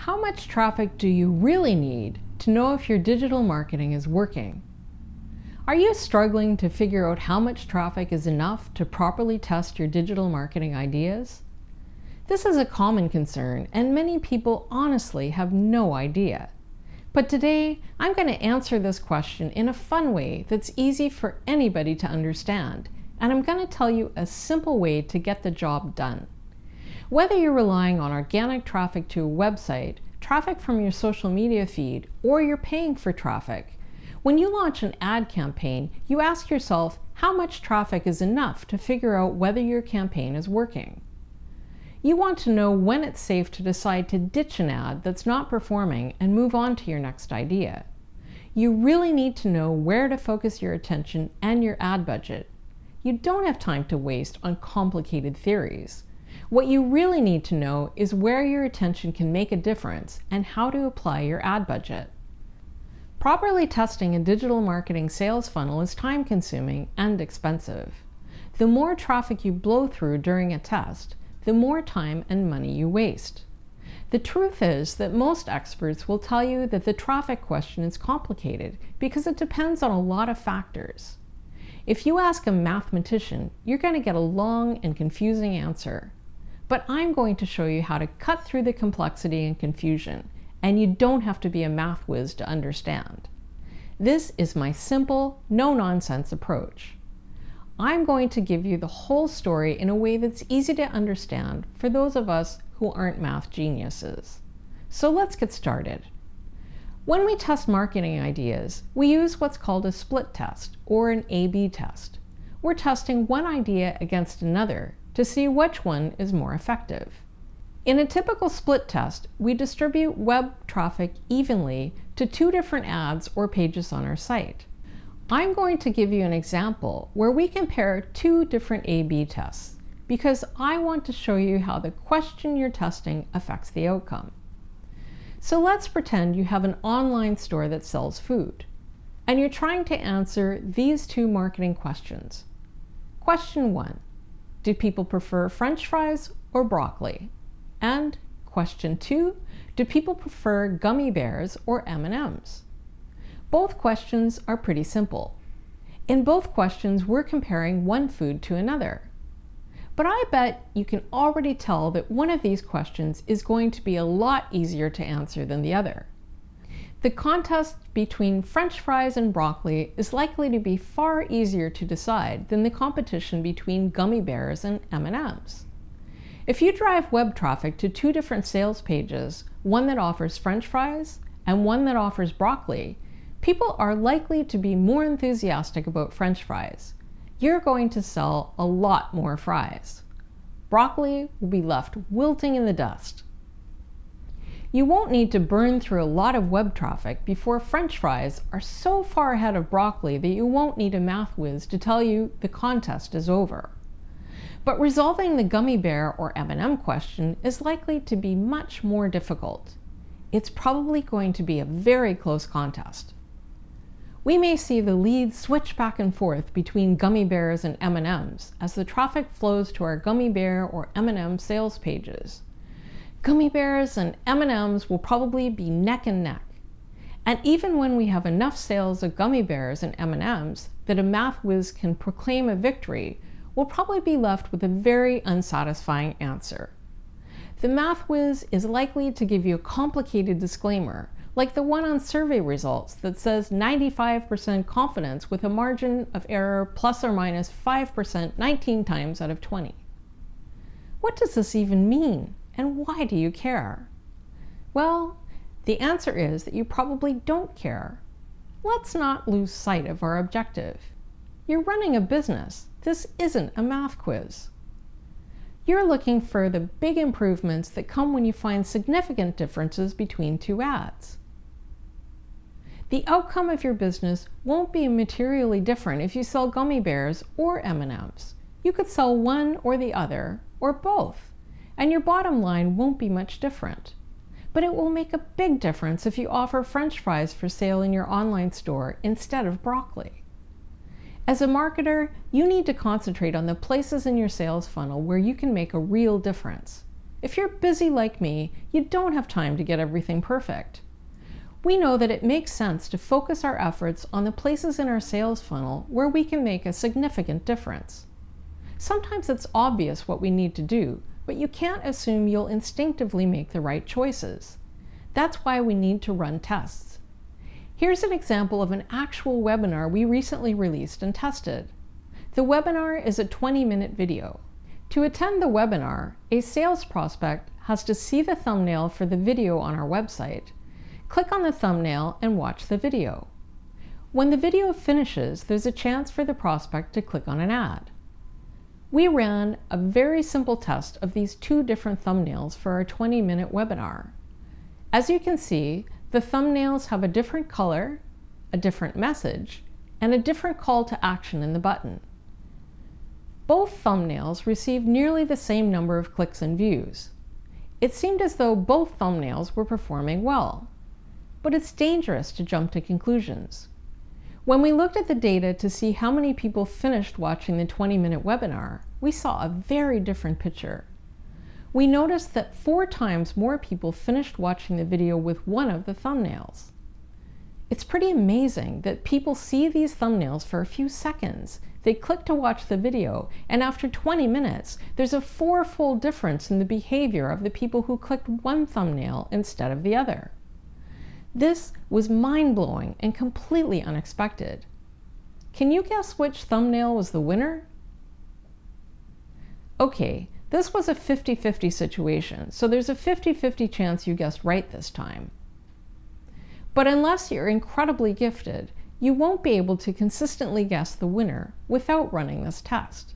How much traffic do you really need to know if your digital marketing is working? Are you struggling to figure out how much traffic is enough to properly test your digital marketing ideas? This is a common concern, and many people honestly have no idea. But today, I'm going to answer this question in a fun way that's easy for anybody to understand, and I'm going to tell you a simple way to get the job done. Whether you're relying on organic traffic to a website, traffic from your social media feed, or you're paying for traffic, when you launch an ad campaign, you ask yourself how much traffic is enough to figure out whether your campaign is working. You want to know when it's safe to decide to ditch an ad that's not performing and move on to your next idea. You really need to know where to focus your attention and your ad budget. You don't have time to waste on complicated theories. What you really need to know is where your attention can make a difference and how to apply your ad budget. Properly testing a digital marketing sales funnel is time-consuming and expensive. The more traffic you blow through during a test, the more time and money you waste. The truth is that most experts will tell you that the traffic question is complicated because it depends on a lot of factors. If you ask a mathematician, you're going to get a long and confusing answer. But I'm going to show you how to cut through the complexity and confusion, and you don't have to be a math whiz to understand. This is my simple, no-nonsense approach. I'm going to give you the whole story in a way that's easy to understand for those of us who aren't math geniuses. So let's get started. When we test marketing ideas, we use what's called a split test or an A/B test. We're testing one idea against another to see which one is more effective. In a typical split test, we distribute web traffic evenly to two different ads or pages on our site. I'm going to give you an example where we compare two different A/B tests because I want to show you how the question you're testing affects the outcome. So let's pretend you have an online store that sells food, and you're trying to answer these two marketing questions. Question 1. Do people prefer French fries or broccoli? And question 2, do people prefer gummy bears or M&Ms? Both questions are pretty simple. In both questions, we're comparing one food to another. But I bet you can already tell that one of these questions is going to be a lot easier to answer than the other. The contest between French fries and broccoli is likely to be far easier to decide than the competition between gummy bears and M&Ms. If you drive web traffic to two different sales pages, one that offers French fries and one that offers broccoli, people are likely to be more enthusiastic about French fries. You're going to sell a lot more fries. Broccoli will be left wilting in the dust. You won't need to burn through a lot of web traffic before French fries are so far ahead of broccoli that you won't need a math whiz to tell you the contest is over. But resolving the gummy bear or M&M question is likely to be much more difficult. It's probably going to be a very close contest. We may see the leads switch back and forth between gummy bears and M&Ms as the traffic flows to our gummy bear or M&M sales pages. Gummy bears and M&Ms will probably be neck and neck. And even when we have enough sales of gummy bears and M&Ms that a math whiz can proclaim a victory, we'll probably be left with a very unsatisfying answer. The math whiz is likely to give you a complicated disclaimer, like the one on survey results that says 95% confidence with a margin of error plus or minus 5% 19 times out of 20. What does this even mean? And why do you care? Well, the answer is that you probably don't care. Let's not lose sight of our objective. You're running a business. This isn't a math quiz. You're looking for the big improvements that come when you find significant differences between two ads. The outcome of your business won't be materially different if you sell gummy bears or M&Ms. You could sell one or the other, or both. And your bottom line won't be much different. But it will make a big difference if you offer French fries for sale in your online store instead of broccoli. As a marketer, you need to concentrate on the places in your sales funnel where you can make a real difference. If you're busy like me, you don't have time to get everything perfect. We know that it makes sense to focus our efforts on the places in our sales funnel where we can make a significant difference. Sometimes it's obvious what we need to do, but you can't assume you'll instinctively make the right choices. That's why we need to run tests. Here's an example of an actual webinar we recently released and tested. The webinar is a 20-minute video. To attend the webinar, a sales prospect has to see the thumbnail for the video on our website, click on the thumbnail and watch the video. When the video finishes, there's a chance for the prospect to click on an ad. We ran a very simple test of these two different thumbnails for our 20-minute webinar. As you can see, the thumbnails have a different color, a different message, and a different call to action in the button. Both thumbnails received nearly the same number of clicks and views. It seemed as though both thumbnails were performing well, but it's dangerous to jump to conclusions. When we looked at the data to see how many people finished watching the 20-minute webinar, we saw a very different picture. We noticed that 4 times more people finished watching the video with one of the thumbnails. It's pretty amazing that people see these thumbnails for a few seconds. They click to watch the video, and after 20 minutes, there's a 4-fold difference in the behavior of the people who clicked one thumbnail instead of the other. This was mind-blowing and completely unexpected. Can you guess which thumbnail was the winner? Okay, this was a 50-50 situation, so there's a 50-50 chance you guessed right this time. But unless you're incredibly gifted, you won't be able to consistently guess the winner without running this test.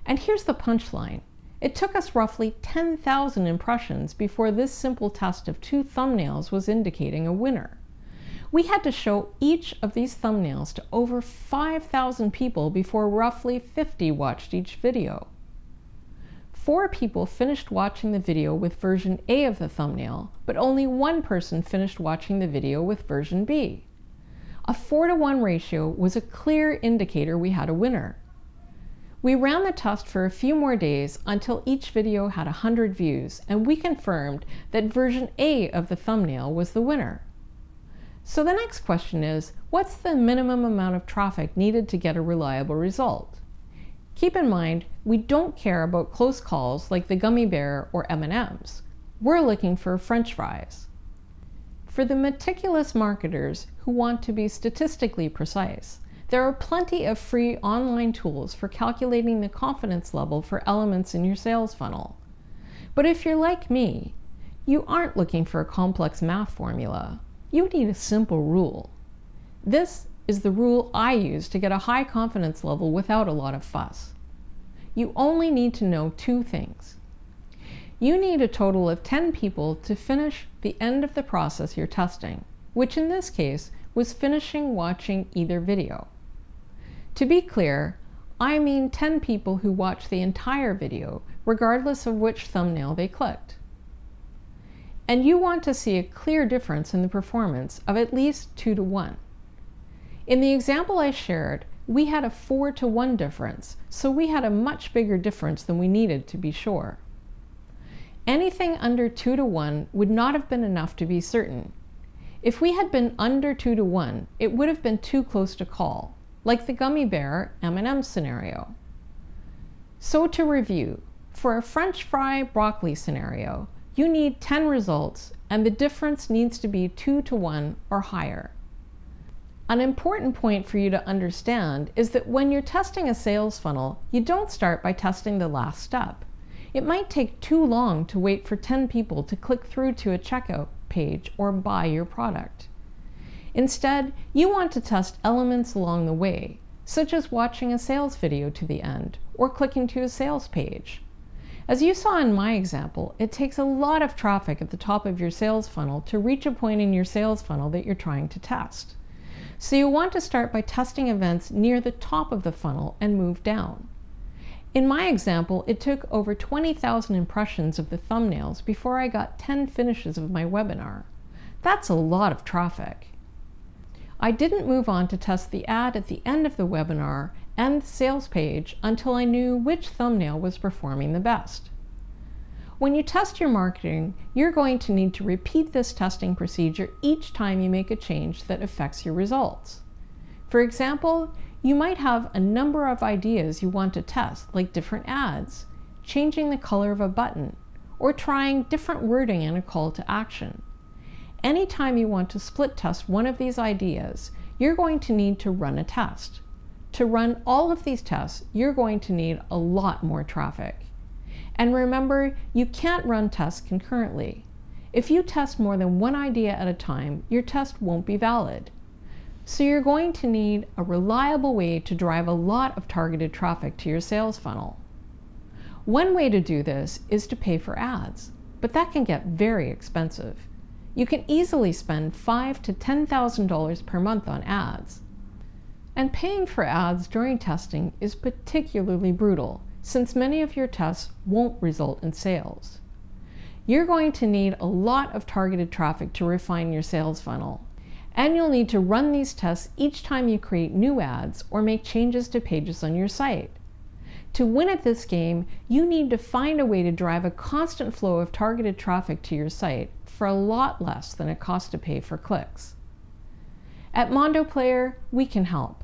And here's the punchline. It took us roughly 10,000 impressions before this simple test of 2 thumbnails was indicating a winner. We had to show each of these thumbnails to over 5,000 people before roughly 50 watched each video. 4 people finished watching the video with version A of the thumbnail, but only 1 person finished watching the video with version B. A 4-to-1 ratio was a clear indicator we had a winner. We ran the test for a few more days until each video had 100 views, and we confirmed that version A of the thumbnail was the winner. So the next question is, what's the minimum amount of traffic needed to get a reliable result? Keep in mind, we don't care about close calls like the gummy bear or M&Ms. We're looking for French fries. For the meticulous marketers who want to be statistically precise, there are plenty of free online tools for calculating the confidence level for elements in your sales funnel. But if you're like me, you aren't looking for a complex math formula. You need a simple rule. This is the rule I use to get a high confidence level without a lot of fuss. You only need to know 2 things. You need a total of 10 people to finish the end of the process you're testing, which in this case was finishing watching either video. To be clear, I mean 10 people who watched the entire video, regardless of which thumbnail they clicked. And you want to see a clear difference in the performance of at least 2-to-1. In the example I shared, we had a 4-to-1 difference, so we had a much bigger difference than we needed to be sure. Anything under 2-to-1 would not have been enough to be certain. If we had been under 2-to-1, it would have been too close to call, like the gummy bear M&M scenario. So to review, for a French fry broccoli scenario, you need 10 results and the difference needs to be 2-to-1 or higher. An important point for you to understand is that when you're testing a sales funnel, you don't start by testing the last step. It might take too long to wait for 10 people to click through to a checkout page or buy your product. Instead, you want to test elements along the way, such as watching a sales video to the end or clicking to a sales page. As you saw in my example, it takes a lot of traffic at the top of your sales funnel to reach a point in your sales funnel that you're trying to test. So you want to start by testing events near the top of the funnel and move down. In my example, it took over 20,000 impressions of the thumbnails before I got 10 finishes of my webinar. That's a lot of traffic. I didn't move on to test the ad at the end of the webinar and the sales page until I knew which thumbnail was performing the best. When you test your marketing, you're going to need to repeat this testing procedure each time you make a change that affects your results. For example, you might have a number of ideas you want to test, like different ads, changing the color of a button, or trying different wording in a call to action. Anytime you want to split test one of these ideas, you're going to need to run a test. To run all of these tests, you're going to need a lot more traffic. And remember, you can't run tests concurrently. If you test more than one idea at a time, your test won't be valid. So you're going to need a reliable way to drive a lot of targeted traffic to your sales funnel. One way to do this is to pay for ads, but that can get very expensive. You can easily spend $5,000 to $10,000 per month on ads. And paying for ads during testing is particularly brutal, since many of your tests won't result in sales. You're going to need a lot of targeted traffic to refine your sales funnel, and you'll need to run these tests each time you create new ads or make changes to pages on your site. To win at this game, you need to find a way to drive a constant flow of targeted traffic to your site for a lot less than it costs to pay for clicks. At Mondo Player, we can help.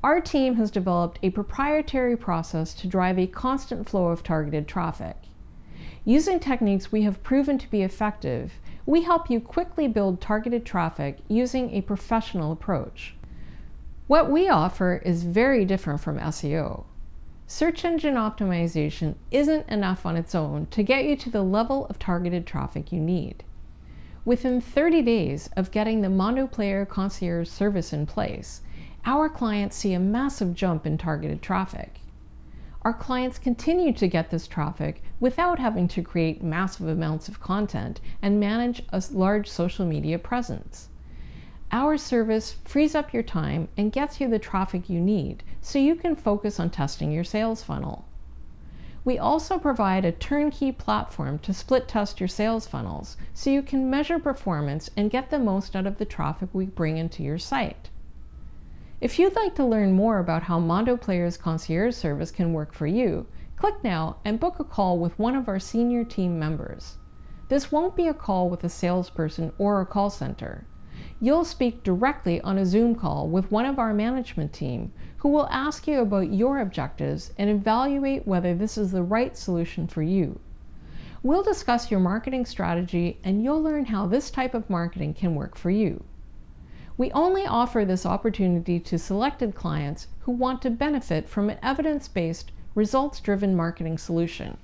Our team has developed a proprietary process to drive a constant flow of targeted traffic. Using techniques we have proven to be effective, we help you quickly build targeted traffic using a professional approach. What we offer is very different from SEO. Search engine optimization isn't enough on its own to get you to the level of targeted traffic you need. Within 30 days of getting the Mondo Player Concierge service in place, our clients see a massive jump in targeted traffic. Our clients continue to get this traffic without having to create massive amounts of content and manage a large social media presence. Our service frees up your time and gets you the traffic you need so you can focus on testing your sales funnel. We also provide a turnkey platform to split test your sales funnels so you can measure performance and get the most out of the traffic we bring into your site. If you'd like to learn more about how Mondo Player's concierge service can work for you, click now and book a call with one of our senior team members. This won't be a call with a salesperson or a call center. You'll speak directly on a Zoom call with one of our management team who will ask you about your objectives and evaluate whether this is the right solution for you. We'll discuss your marketing strategy and you'll learn how this type of marketing can work for you. We only offer this opportunity to selected clients who want to benefit from an evidence-based, results-driven marketing solution.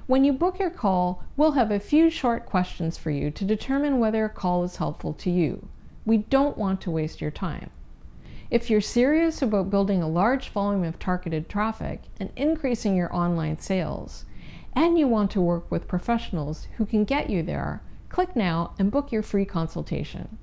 When you book your call, we'll have a few short questions for you to determine whether a call is helpful to you. We don't want to waste your time. If you're serious about building a large volume of targeted traffic and increasing your online sales, and you want to work with professionals who can get you there, click now and book your free consultation.